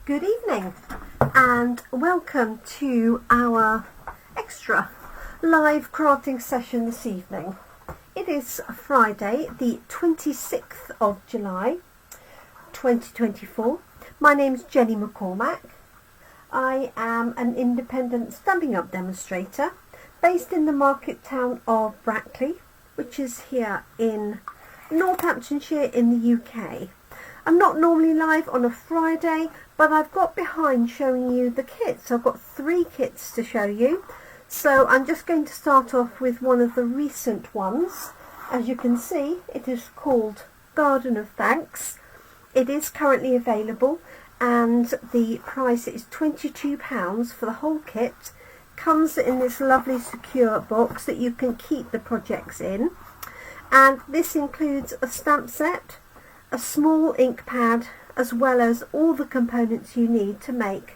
Good evening and welcome to our extra live crafting session this evening. It is Friday the 26th of July 2024. My name is Jenny McCormack. I am an independent Stampin Up demonstrator based in the market town of Brackley, which is here in Northamptonshire in the UK. I'm not normally live on a Friday, but I've got behind showing you the kits. I've got 3 kits to show you. So I'm just going to start off with one of the recent ones. As you can see, it is called Garden of Thanks. It is currently available and the price is £22 for the whole kit. Comes in this lovely secure box that you can keep the projects in. And this includes a stamp set, a small ink pad, as well as all the components you need to make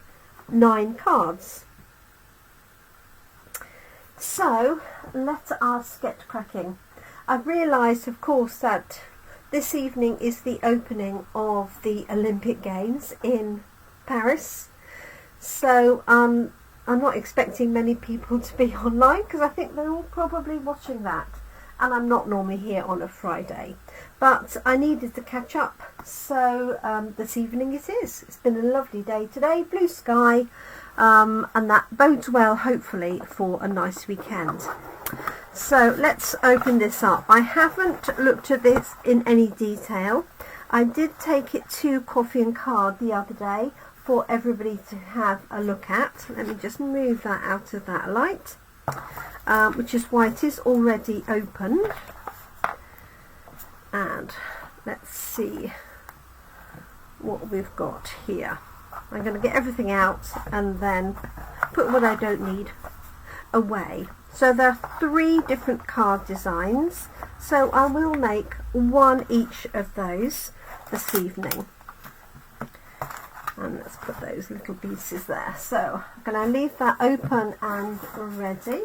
9 cards. So let us get cracking. I've realised, of course, that this evening is the opening of the Olympic Games in Paris. So I'm not expecting many people to be online because I think they're all probably watching that. And I'm not normally here on a Friday, but I needed to catch up, so this evening it is. It's been a lovely day today, blue sky, and that bodes well hopefully for a nice weekend. So let's open this up. I haven't looked at this in any detail. I did take it to Coffee and Card the other day for everybody to have a look at. Let me just move that out of that light. Which is why it is already open. And let's see what we've got here. I'm going to get everything out and then put what I don't need away. So there are 3 different card designs, so I will make 1 each of those this evening. And let's put those little pieces there. So I'm going to leave that open and ready.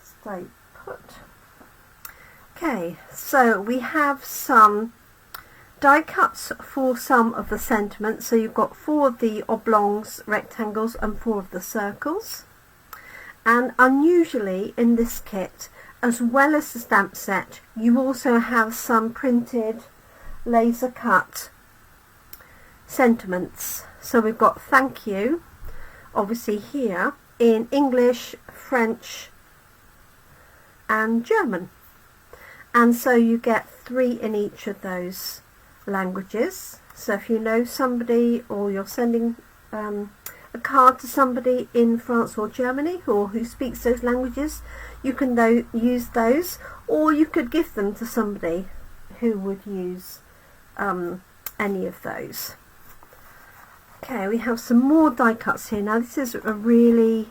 Stay put. Okay, so we have some die cuts for some of the sentiments. So you've got 4 of the oblongs, rectangles, and 4 of the circles. And unusually in this kit, as well as the stamp set, you also have some printed laser cut sentiments. So we've got thank you, obviously here, in English, French, and German. And so you get 3 in each of those languages. So if you know somebody or you're sending a card to somebody in France or Germany or who speaks those languages, you can use those, or you could give them to somebody who would use any of those. Okay, we have some more die cuts here. Now this is a really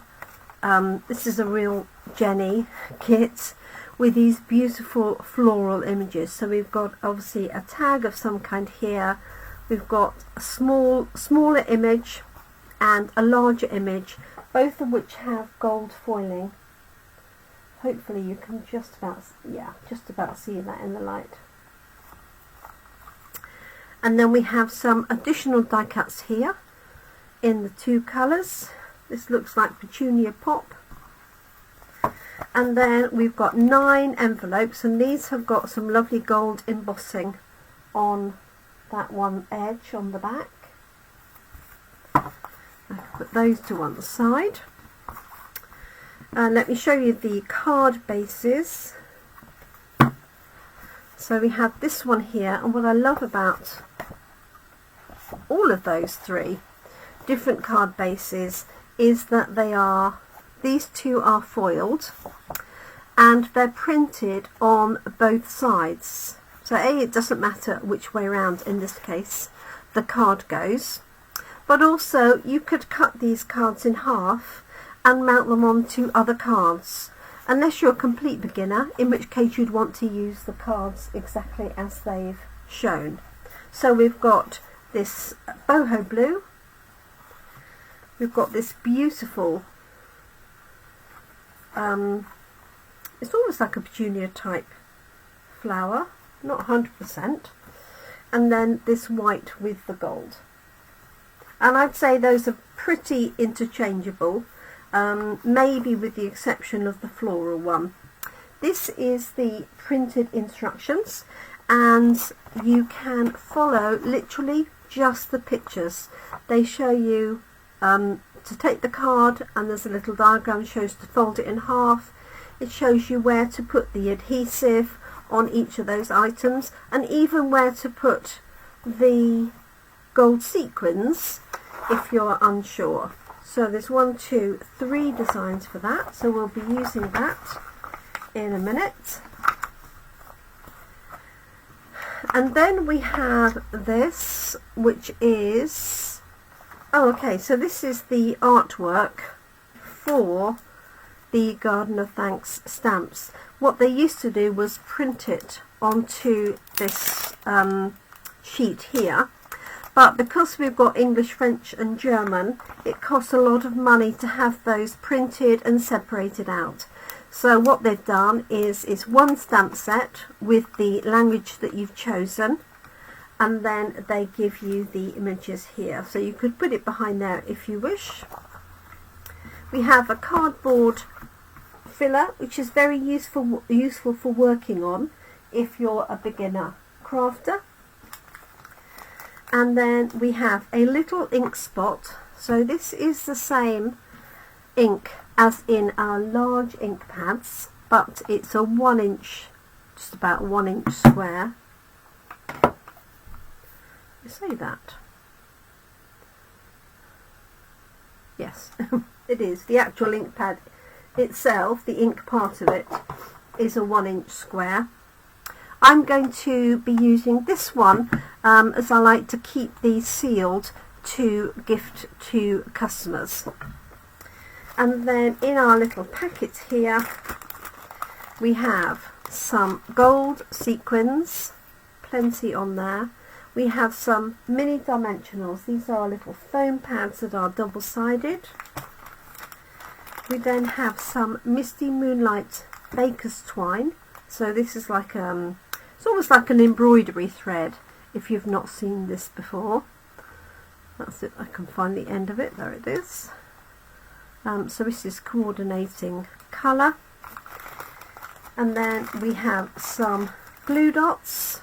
real Jenny kit with these beautiful floral images. So we've got obviously a tag of some kind here. We've got a smaller image and a larger image, both of which have gold foiling. Hopefully you can just about see that in the light. And then we have some additional die cuts here in the 2 colours. This looks like Petunia Pop. And then we've got 9 envelopes, and these have got some lovely gold embossing on that one edge on the back. I can put those to one side. And let me show you the card bases. So we have this one here, and what I love about all of those 3 different card bases is that these 2 are foiled and they're printed on both sides. So it doesn't matter which way around in this case the card goes, but also you could cut these cards in half and mount them onto other cards, unless you're a complete beginner, in which case you'd want to use the cards exactly as they've shown. So we've got this boho blue, we've got this beautiful it's almost like a petunia type flower, not 100%, and then this white with the gold. and I'd say those are pretty interchangeable, maybe with the exception of the floral one. This is the printed instructions, and you can follow literally just the pictures. They show you to take the card, and there's a little diagram shows to fold it in half. It shows you where to put the adhesive on each of those items, and even where to put the gold sequins if you're unsure. So there's 1, 2, 3 designs for that, so we'll be using that in a minute. And then we have this, which is, oh okay, so this is the artwork for the Garden of Thanks stamps. What they used to do was print it onto this sheet here, but because we've got English, French and German, it costs a lot of money to have those printed and separated out. So what they've done is one stamp set with the language that you've chosen, and then they give you the images here, so you could put it behind there if you wish. We have a cardboard filler, which is very useful for working on if you're a beginner crafter. And then we have a little ink spot. So this is the same ink as in our large ink pads, but it's a 1 inch, just about 1 inch square. You say that? Yes, it is. The actual ink pad itself, the ink part of it, is a 1 inch square. I'm going to be using this one as I like to keep these sealed to gift to customers. And then in our little packet here we have some gold sequins, plenty on there. We have some mini dimensionals. These are little foam pads that are double-sided. We then have some Misty Moonlight baker's twine. So this is like it's almost like an embroidery thread if you've not seen this before. That's it. I can find the end of it. There it is. So this is coordinating colour. And then we have some glue dots.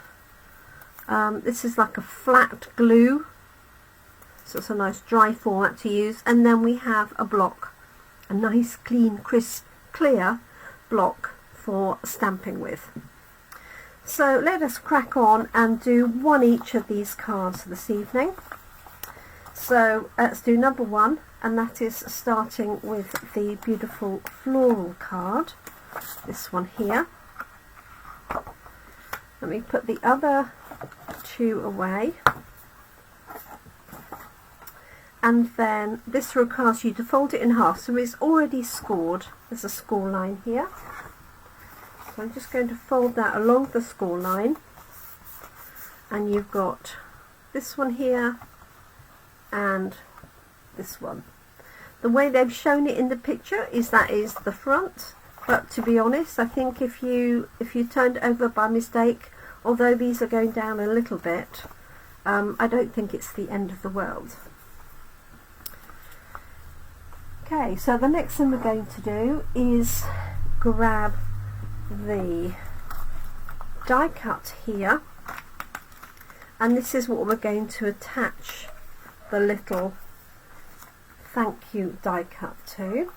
This is like a flat glue, so it's a nice dry format to use. And then we have a block, a nice clean, crisp, clear block for stamping with. So let us crack on and do one each of these cards this evening. So let's do number 1, and that is starting with the beautiful floral card, this one here. Let me put the other 2 away, and then this requires you to fold it in half, so it's already scored. There's a score line here, so I'm just going to fold that along the score line, and you've got this one here and this one. The way they've shown it in the picture is that is the front, but to be honest, I think if you turned it over by mistake, although these are going down a little bit, I don't think it's the end of the world. Okay, so the next thing we're going to do is grab the die cut here, and this is what we're going to attach the little thank you die cut to.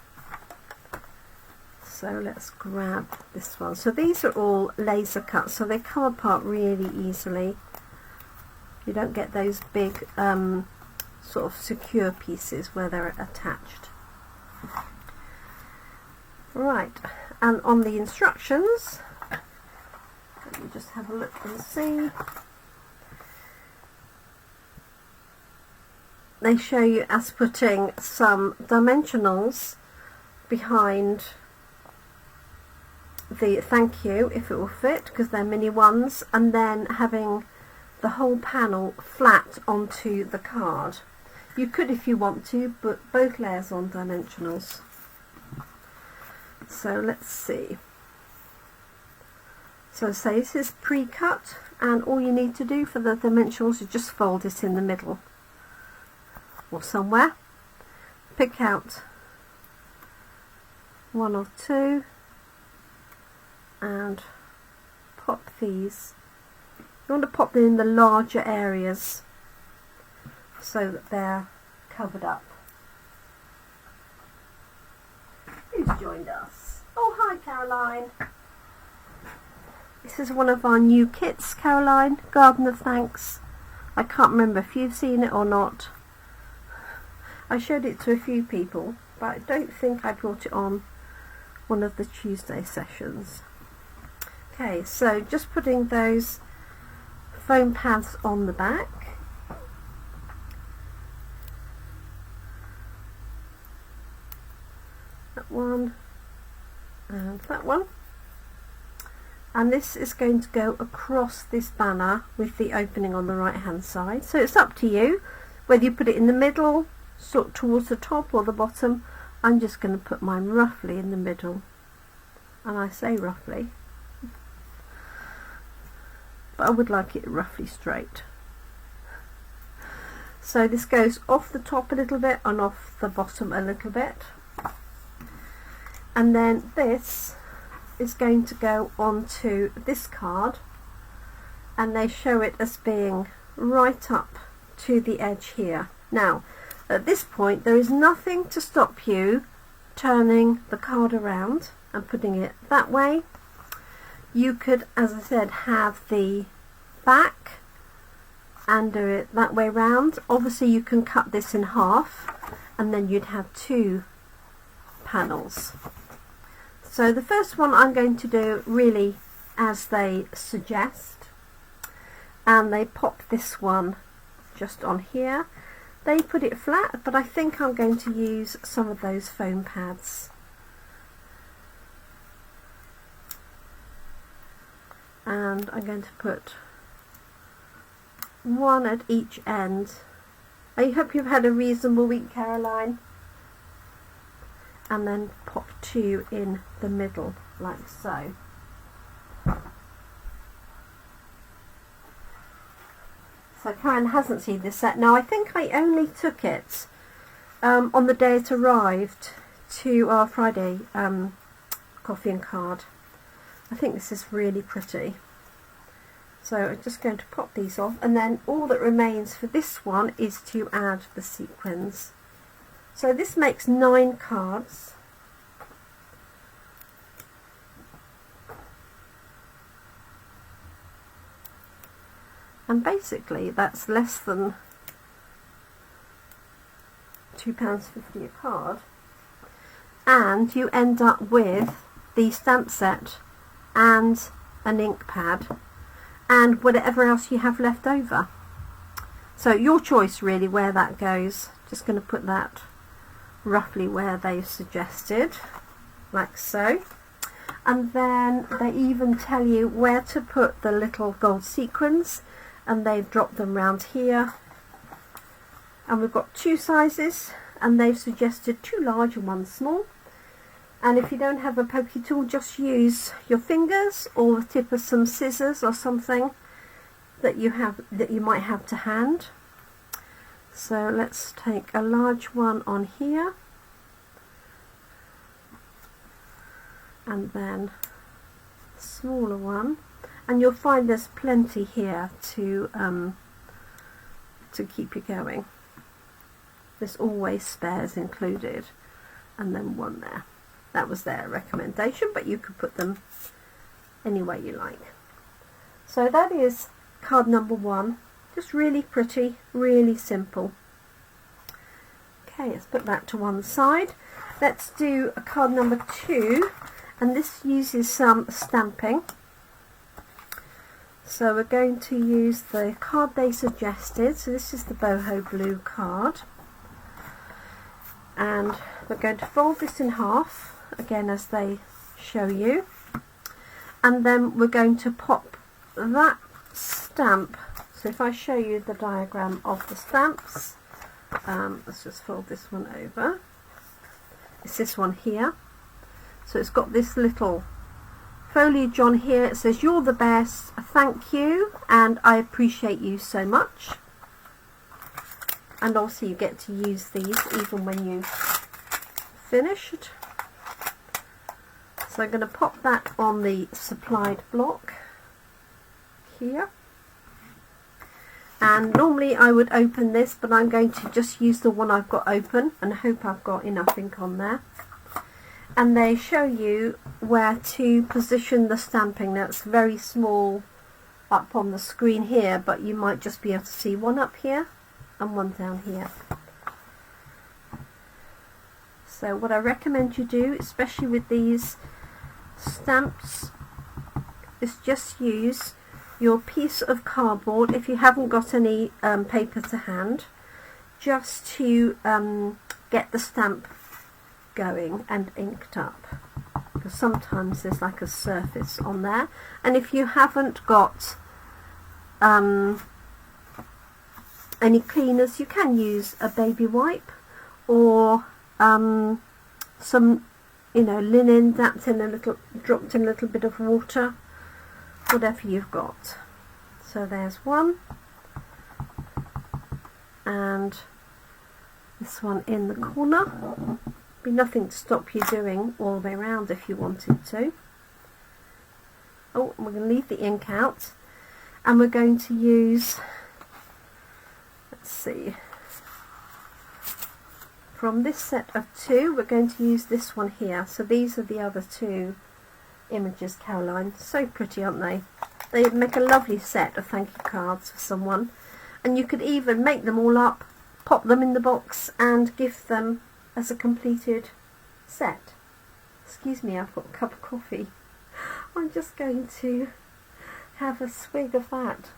So let's grab this one. So these are all laser cut, so they come apart really easily. You don't get those big sort of secure pieces where they're attached. Right, and on the instructions, let me just have a look and see. They show you as putting some dimensionals behind the thank you, if it will fit, because they're mini ones, and then having the whole panel flat onto the card. You could, if you want to, put both layers on dimensionals. So let's see. So say this is pre-cut, and all you need to do for the dimensionals is just fold it in the middle. or somewhere, pick out one or two and pop these. You want to pop them in the larger areas so that they're covered up. Who's joined us? Oh, hi Caroline. This is one of our new kits, Caroline, Garden of Thanks. I can't remember if you've seen it or not. I showed it to a few people, but I don't think I brought it on one of the Tuesday sessions. Okay, so just putting those foam pads on the back. That one and that one. And this is going to go across this banner with the opening on the right hand side. So it's up to you whether you put it in the middle, sort of towards the top or the bottom. I'm just going to put mine roughly in the middle. And I say roughly, but I would like it roughly straight. So this goes off the top a little bit and off the bottom a little bit. And then this is going to go onto this card, and they show it as being right up to the edge here. Now at this point there is nothing to stop you turning the card around and putting it that way. You could, as I said, have the back and do it that way round. Obviously you can cut this in half and then you'd have two panels. So the first one I'm going to do really as they suggest, and they pop this one just on here. They put it flat, but I think I'm going to use some of those foam pads. And I'm going to put one at each end. I hope you've had a reasonable week, Caroline. And then pop two in the middle like so. So Karen hasn't seen this set. Now I think I only took it on the day it arrived to our Friday coffee and card. I think this is really pretty. So I'm just going to pop these off, and then all that remains for this one is to add the sequins. So this makes 9 cards. And basically that's less than £2.50 a card. And you end up with the stamp set and an ink pad and whatever else you have left over. So your choice really where that goes. Just going to put that roughly where they've suggested, like so. And then they even tell you where to put the little gold sequins, and they've dropped them round here. And we've got 2 sizes, and they've suggested 2 large and 1 small. And if you don't have a pokey tool, just use your fingers or the tip of some scissors or something that you might have to hand. So let's take a large one on here, and then a smaller one, and you'll find there's plenty here to keep you going. There's always spares included, and then one there. That was their recommendation, but you could put them any way you like. So that is card number 1. Just really pretty, really simple. Okay, let's put that to one side. Let's do a card number 2, and this uses some stamping. So we're going to use the card they suggested. So this is the boho blue card. And we're going to fold this in half, again as they show you. And then we're going to pop that stamp. So if I show you the diagram of the stamps, let's just fold this one over. It's this one here. So it's got this little foliage on here. It says, "You're the best, thank you, and I appreciate you so much." and also you get to use these even when you've finished. So I'm going to pop that on the supplied block here. And normally I would open this, but I'm going to just use the one I've got open and hope I've got enough ink on there. And they show you where to position the stamping. Now it's very small up on the screen here, but you might just be able to see one up here and one down here. So what I recommend you do, especially with these stamps, is just use your piece of cardboard, if you haven't got any paper to hand, just to get the stamp going and inked up, because sometimes there's like a surface on there. And if you haven't got any cleaners, you can use a baby wipe or some, you know, linen dropped in a little bit of water, whatever you've got. So there's one, and this one in the corner. Be nothing to stop you doing all the way around if you wanted to. Oh, we're going to leave the ink out, and we're going to use, let's see, from this set of two, we're going to use this one here. So these are the other two images, Caroline. So pretty, aren't they? They make a lovely set of thank you cards for someone, and you could even make them all up, pop them in the box and give them as a completed set. Excuse me, I've got a cup of coffee. I'm just going to have a swig of that.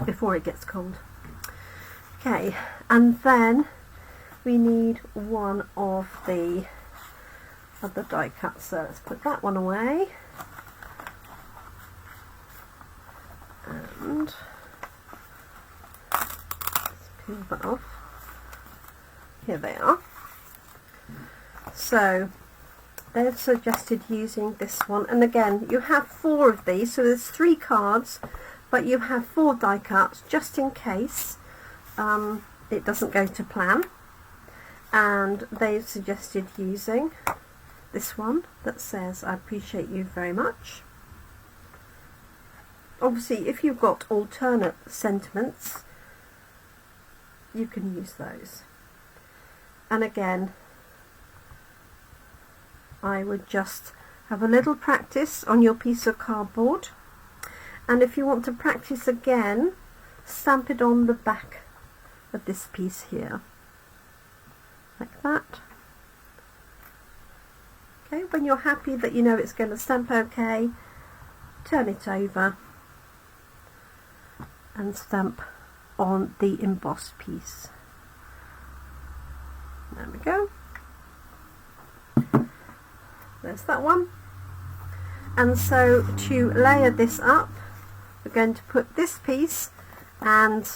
Before it gets cold. Okay, and then we need one of the other die cuts, so let's put that one away, and let's peel that off. Here they are. So they've suggested using this one, and again you have 4 of these, so there's 3 cards, but you have 4 die cuts just in case it doesn't go to plan. And they've suggested using this one that says, "I appreciate you very much." Obviously, if you've got alternate sentiments, you can use those. And again, I would just have a little practice on your piece of cardboard, and if you want to practice again, stamp it on the back of this piece here, like that. Okay, when you're happy that you know it's going to stamp okay, turn it over and stamp on the embossed piece. There we go. There's that one. And so to layer this up, we're going to put this piece, and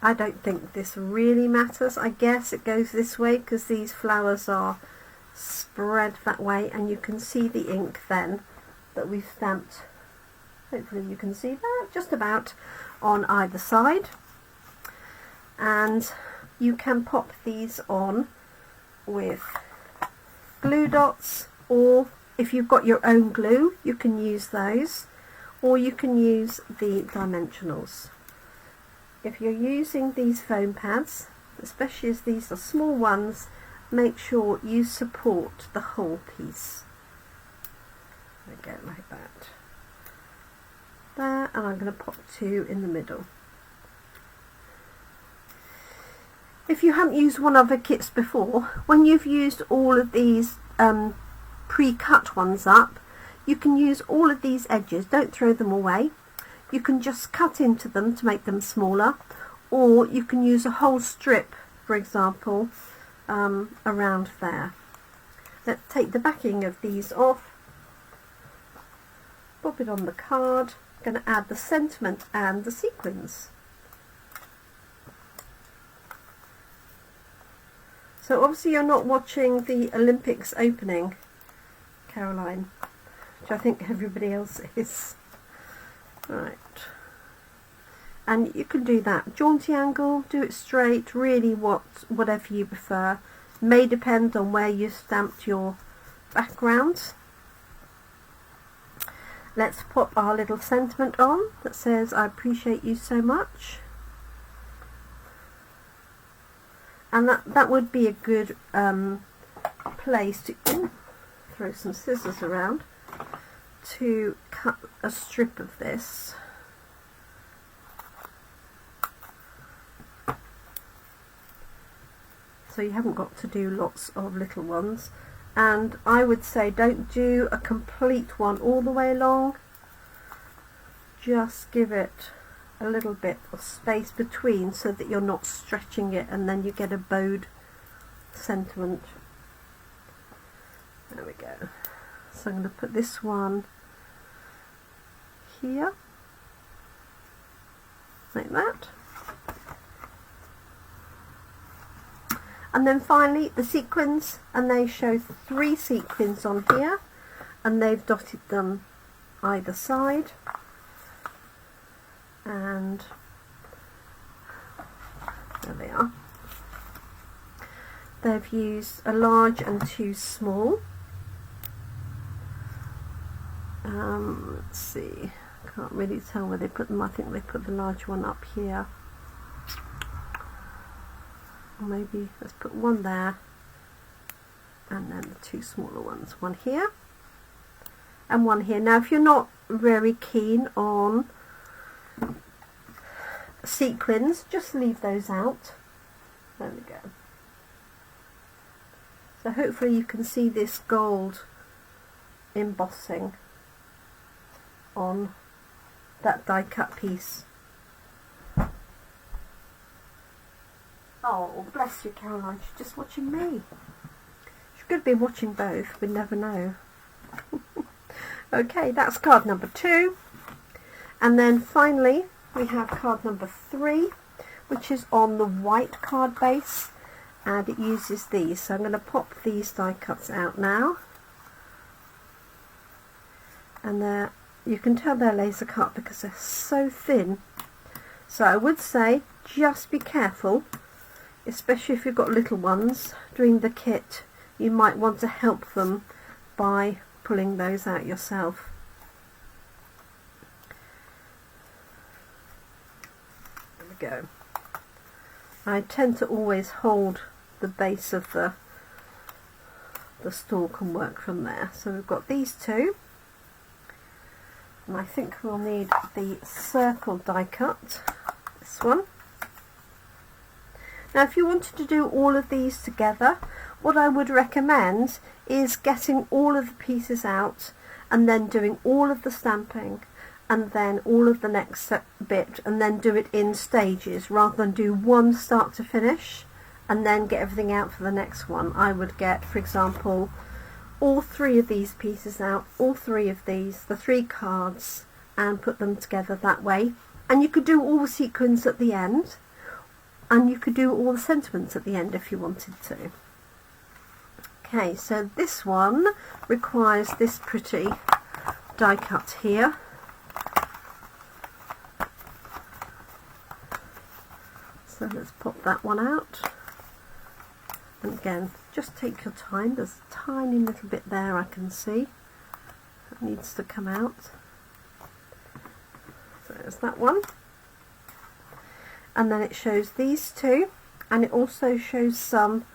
I don't think this really matters. I guess it goes this way because these flowers are spread that way, and you can see the ink then that we've stamped. Hopefully you can see that just about on either side, and you can pop these on with glue dots, or if you've got your own glue you can use those, or you can use the dimensionals. If you're using these foam pads, especially as these are small ones, make sure you support the whole piece. Again, like that. There, and I'm going to pop 2 in the middle. If you haven't used one of the kits before, when you've used all of these pre-cut ones up, you can use all of these edges. Don't throw them away. You can just cut into them to make them smaller, or you can use a whole strip, for example, around there. Let's take the backing of these off, pop it on the card. I'm going to add the sentiment and the sequins. So obviously you're not watching the Olympics opening, Caroline, which I think everybody else is. Right. And you can do that jaunty angle, do it straight, really whatever you prefer. May depend on where you stamped your backgrounds. Let's pop our little sentiment on that says, I appreciate you so much. And that would be a good place to throw some scissors around to cut a strip of this. So you haven't got to do lots of little ones. And I would say don't do a complete one all the way along. Just give it a little bit of space between so that you're not stretching it and then you get a bowed sentiment. There we go. So I'm going to put this one here, like that. And then finally the sequins, and they show 3 sequins on here, and they've dotted them either side. And there they are. They've used a large and 2 small. Let's see, can't really tell where they put them. I think they put the large one up here. Or maybe let's put one there, and then the 2 smaller ones, one here and one here. Now if you're not very keen on sequins, just leave those out. There we go. So hopefully you can see this gold embossing on that die cut piece. Oh, bless you, Caroline, she's just watching me. She could be watching both, we never know. Okay, that's card number 2. And then finally we have card number 3, which is on the white card base, and it uses these. So I'm going to pop these die cuts out now. And you can tell they're laser cut because they're so thin. So I would say just be careful, especially if you've got little ones doing the kit. You might want to help them by pulling those out yourself. There we go. I tend to always hold the base of the stalk and work from there. So we've got these 2, and I think we'll need the circle die cut, this one. Now if you wanted to do all of these together, what I would recommend is getting all of the pieces out and then doing all of the stamping and then all of the next bit, and then do it in stages rather than do one start to finish and then get everything out for the next one. I would get, for example, all 3 of these pieces out, all 3 of these, the 3 cards, and put them together that way. And you could do all the sequins at the end, and you could do all the sentiments at the end if you wanted to. Okay, so this one requires this pretty die cut here. So let's pop that one out. And again, just take your time. There's a tiny little bit there I can see that needs to come out. So there's that one. And then it shows these 2, and it also shows some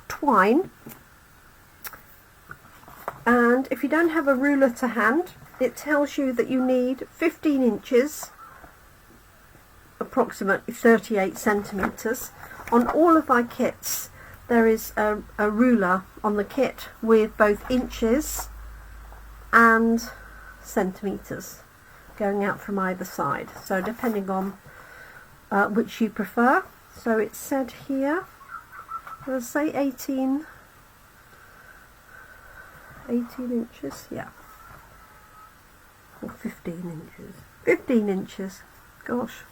twine. And if you don't have a ruler to hand, it tells you that you need 15 inches, approximately 38 centimetres. On all of our kits there is a ruler on the kit with both inches and centimetres going out from either side, so depending on which you prefer. So it's said here, let's say 18 inches, yeah, or 15 inches, gosh.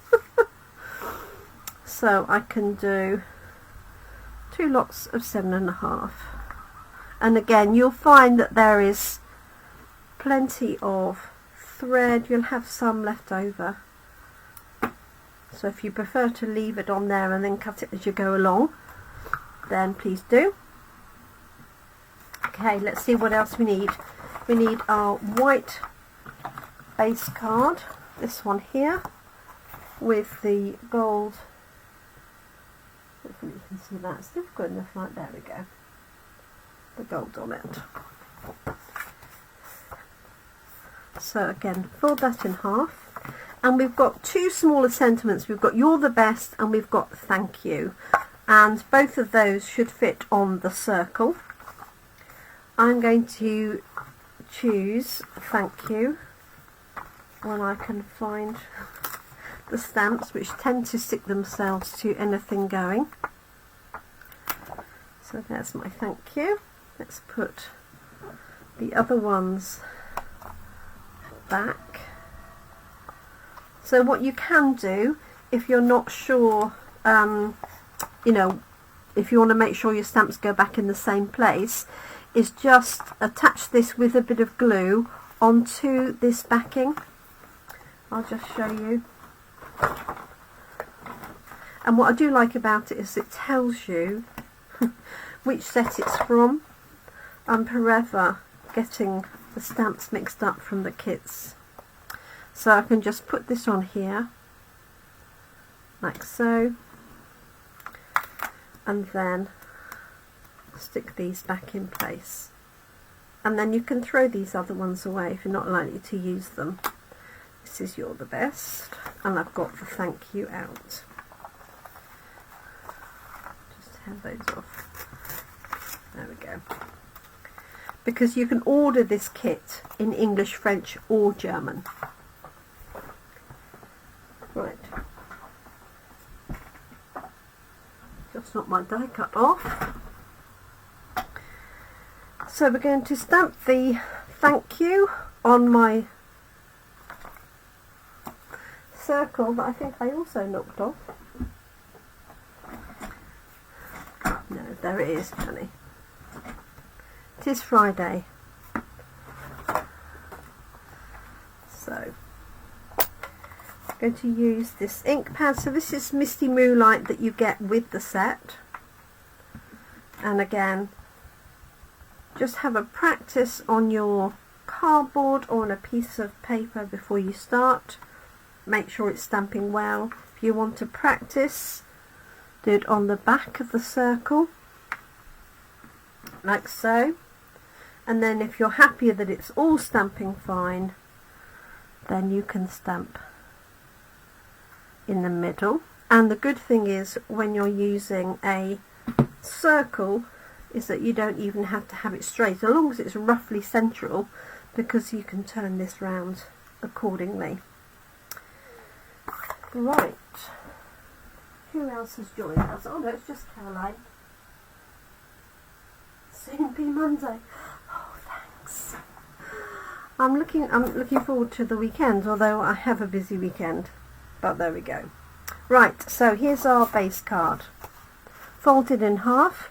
So I can do 2 lots of 7.5, and again you'll find that there is plenty of thread. You'll have some left over, so if you prefer to leave it on there and then cut it as you go along, then please do. Okay, let's see what else we need. We need our white base card, this one here, with the gold. Hopefully you can see that. It's still good enough. Right, there we go. The gold on it. So again, fold that in half, and we've got 2 smaller sentiments. We've got "You're the best" and we've got "Thank you," and both of those should fit on the circle. I'm going to choose "Thank you" when I can find the stamps, which tend to stick themselves to anything going. So there's my "Thank you." Let's put the other ones back. So what you can do, if you're not sure, you know, if you want to make sure your stamps go back in the same place, is just attach this with a bit of glue onto this backing. I'll just show you. And what I do like about it is it tells you which set it's from. I'm forever getting the stamps mixed up from the kits. So I can just put this on here, like so, and then stick these back in place. And then you can throw these other ones away if you're not likely to use them. This is "You're the best," and I've got the "Thank you" out. Just have those off. There we go. Because you can order this kit in English, French or German. Right. Just not my die cut off. So we're going to stamp the "Thank you" on my circle that I think I also knocked off. No, there it is, Jenny. It is Friday. So I'm going to use this ink pad. So this is Misty Moonlight that you get with the set. And again, just have a practice on your cardboard or on a piece of paper before you start. Make sure it's stamping well. If you want to practice, do it on the back of the circle, like so. And then if you're happier that it's all stamping fine, then you can stamp in the middle. And the good thing is, when you're using a circle, is that you don't even have to have it straight, as long as it's roughly central, because you can turn this round accordingly. Right, who else has joined us? Oh no, it's just Caroline. Soon be Monday. Oh, thanks. I'm looking forward to the weekend, although I have a busy weekend. But there we go. Right, so here's our base card. Folded in half.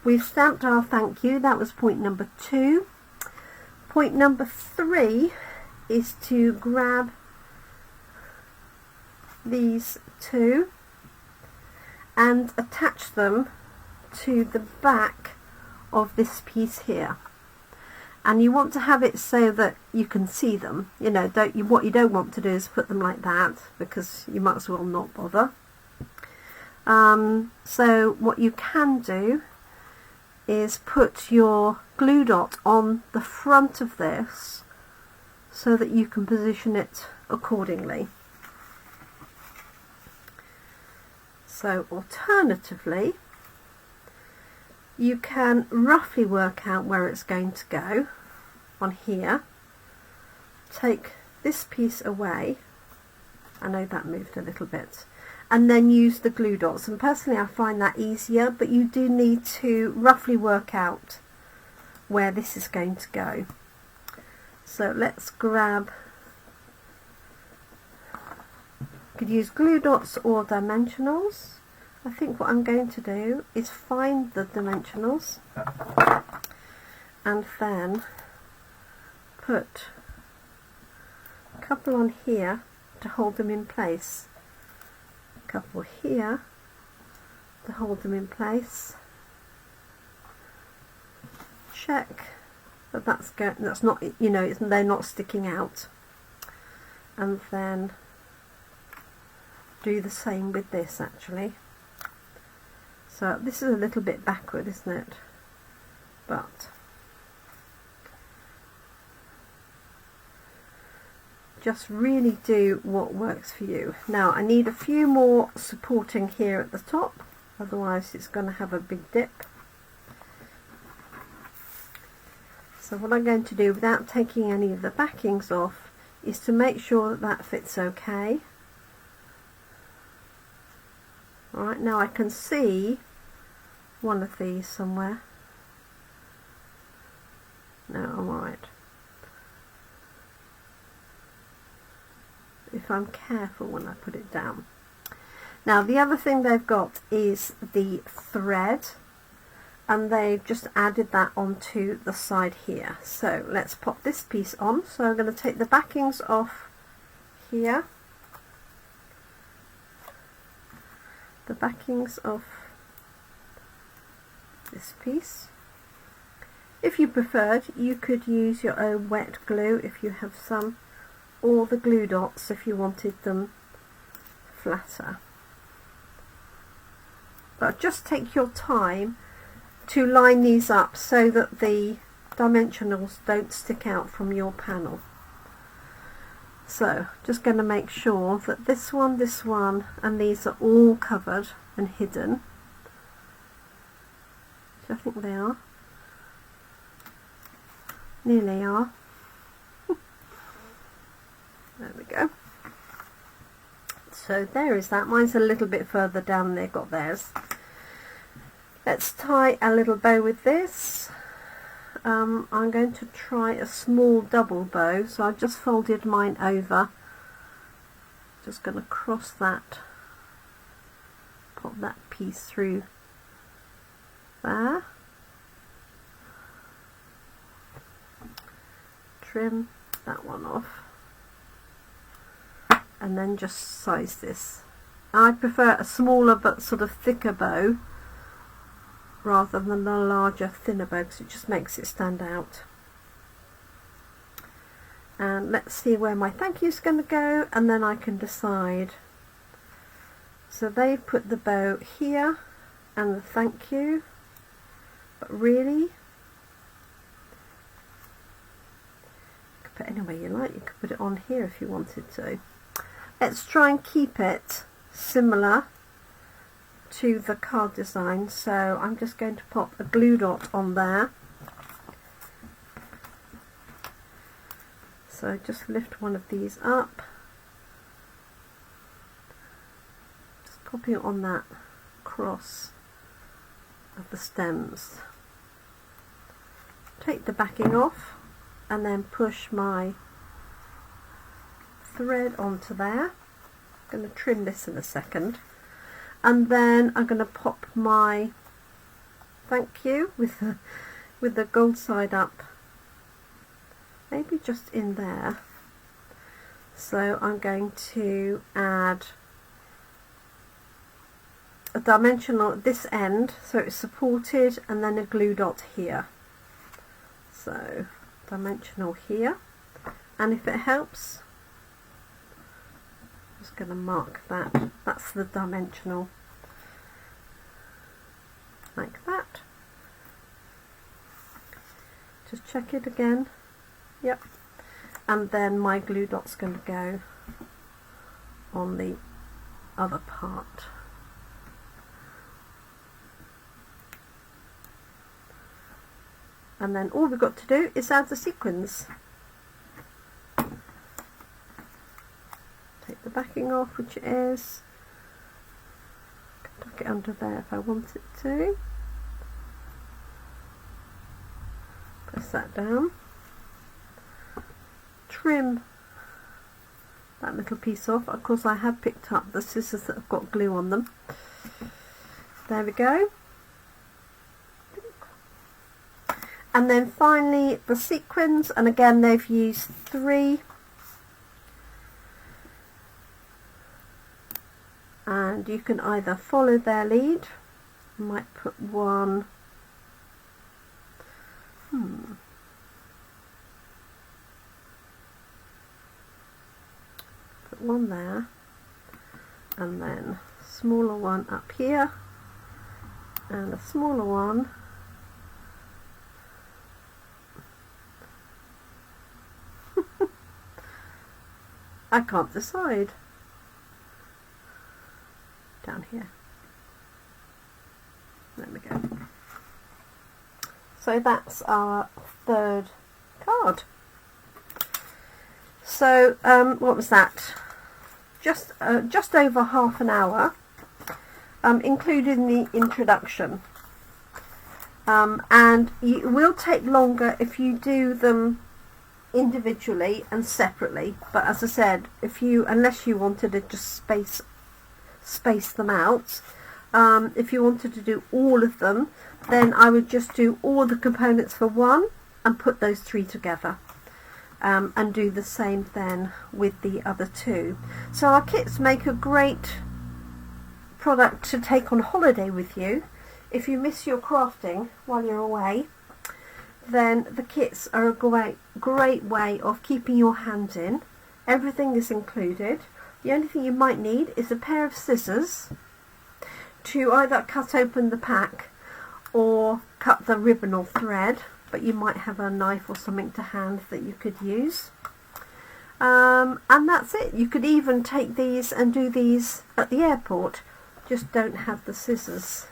We've stamped our "Thank you." That was point number 2. Point number 3 is to grab these 2 and attach them to the back of this piece here. And you want to have it so that you can see them. You know, what you don't want to do is put them like that, because you might as well not bother. So what you can do is put your glue dot on the front of this so that you can position it accordingly. So alternatively, you can roughly work out where it's going to go on here. Take this piece away. I know that moved a little bit. And then use the glue dots. And personally I find that easier, but you do need to roughly work out where this is going to go. So let's grab, you could use glue dots or dimensionals. I think what I'm going to do is find the dimensionals and then put a couple on here to hold them in place, a couple here to hold them in place. Check that that's not, you know, they're not sticking out, and then do the same with this actually. So this is a little bit backward, isn't it? But just really do what works for you. Now I need a few more supporting here at the top, otherwise it's going to have a big dip. So what I'm going to do, without taking any of the backings off, is to make sure that that fits okay. Alright, now I can see one of these somewhere. No, I'm alright. If I'm careful when I put it down. Now the other thing they've got is the thread, and they've just added that onto the side here. So let's pop this piece on. So I'm going to take the backings off here, the backings of this piece. If you preferred, you could use your own wet glue if you have some, or the glue dots if you wanted them flatter. But just take your time to line these up so that the dimensionals don't stick out from your panel. So just going to make sure that this one and these are all covered and hidden, which I think they are, nearly are. There we go. So there is that. Mine's a little bit further down, they've got theirs. Let's tie a little bow with this. I'm going to try a small double bow, so I've just folded mine over. Just going to cross that, pop that piece through there, trim that one off, and then just size this. I prefer a smaller but sort of thicker bow rather than a larger, thinner bow, because it just makes it stand out. And let's see where my thank you is going to go, and then I can decide. So they've put the bow here and the thank you, but really, you could put it anywhere you like. You could put it on here if you wanted to. Let's try and keep it similar to the card design, so I'm just going to pop a glue dot on there. So just lift one of these up, just popping it on that cross of the stems. Take the backing off and then push my thread onto there. I'm going to trim this in a second. And then I'm going to pop my thank you with the gold side up, maybe just in there. So I'm going to add a dimensional at this end, so it's supported, and then a glue dot here. So dimensional here, and if it helps, I'm just going to mark that. That's the dimensional, like that. Just check it again. Yep. And then my glue dot's going to go on the other part. And then all we've got to do is add the sequins. Take the backing off, which it is. Tuck it under there if I want it to. Press that down. Trim that little piece off. Of course I have picked up the scissors that have got glue on them. There we go. And then finally the sequins, and again they've used 3. And you can either follow their lead, I might put one, put one there, and then smaller one up here, and a smaller one I can't decide. Down here. There we go. So that's our 3rd card. So what was that? Just over half an hour, including the introduction. And it will take longer if you do them individually and separately. But as I said, unless you wanted to just space them out, if you wanted to do all of them, then I would just do all the components for one and put those 3 together, and do the same then with the other 2. So our kits make a great product to take on holiday with you. If you miss your crafting while you're away, then the kits are a great way of keeping your hands in. Everything is included. The only thing you might need is a pair of scissors to either cut open the pack or cut the ribbon or thread, but you might have a knife or something to hand that you could use. And that's it. You could even take these and do these at the airport, just don't have the scissors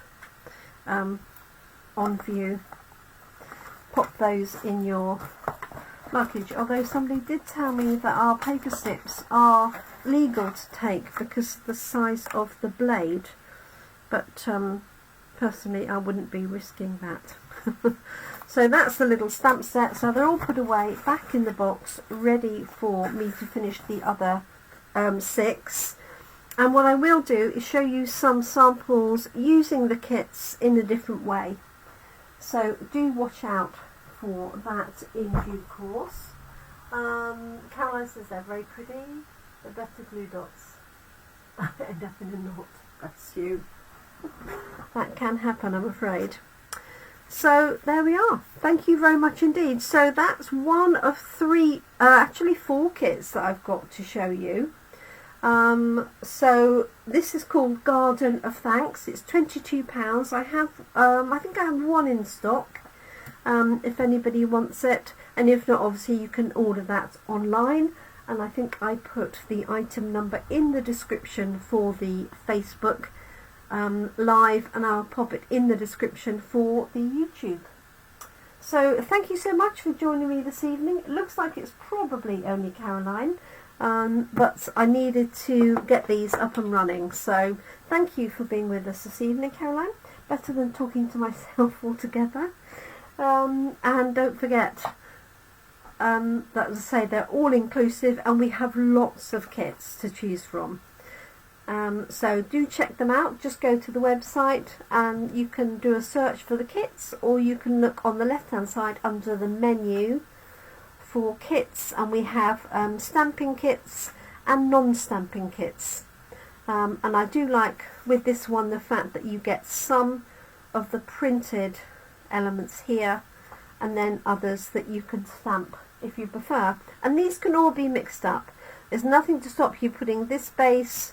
on view. Pop those in your luggage, although somebody did tell me that our paper snips are legal to take because of the size of the blade, but personally I wouldn't be risking that. So that's the little stamp set. So they're all put away back in the box, ready for me to finish the other 6. And what I will do is show you some samples using the kits in a different way, so do watch out for that in due course. Caroline says they're very pretty. They're better glue dots. End up in a knot. That's you. That can happen, I'm afraid. So there we are. Thank you very much indeed. So that's one of 3, actually 4 kits that I've got to show you. So this is called Garden of Thanks. It's £22. I have, I think I have one in stock. If anybody wants it, and if not, obviously you can order that online, and I think I put the item number in the description for the Facebook live, and I'll pop it in the description for the YouTube. So thank you so much for joining me this evening. It looks like it's probably only Caroline, but I needed to get these up and running, so thank you for being with us this evening, Caroline. Better than talking to myself altogether. And don't forget that, as I say, they're all inclusive and we have lots of kits to choose from. So do check them out. Just go to the website and you can do a search for the kits, or you can look on the left hand side under the menu for kits, and we have stamping kits and non-stamping kits. And I do like with this one the fact that you get some of the printed elements here and then others that you can stamp if you prefer, and these can all be mixed up. There's nothing to stop you putting this base,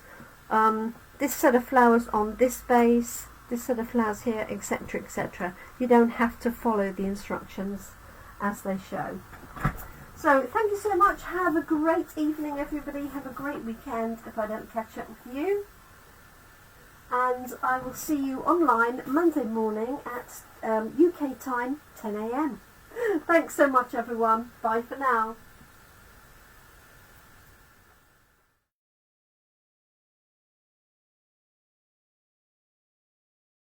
this set of flowers on this base, this set of flowers here, etc, etc. You don't have to follow the instructions as they show. So thank you so much. Have a great evening, everybody. Have a great weekend if I don't catch up with you. And I will see you online Monday morning at UK time, 10 AM. Thanks so much, everyone. Bye for now.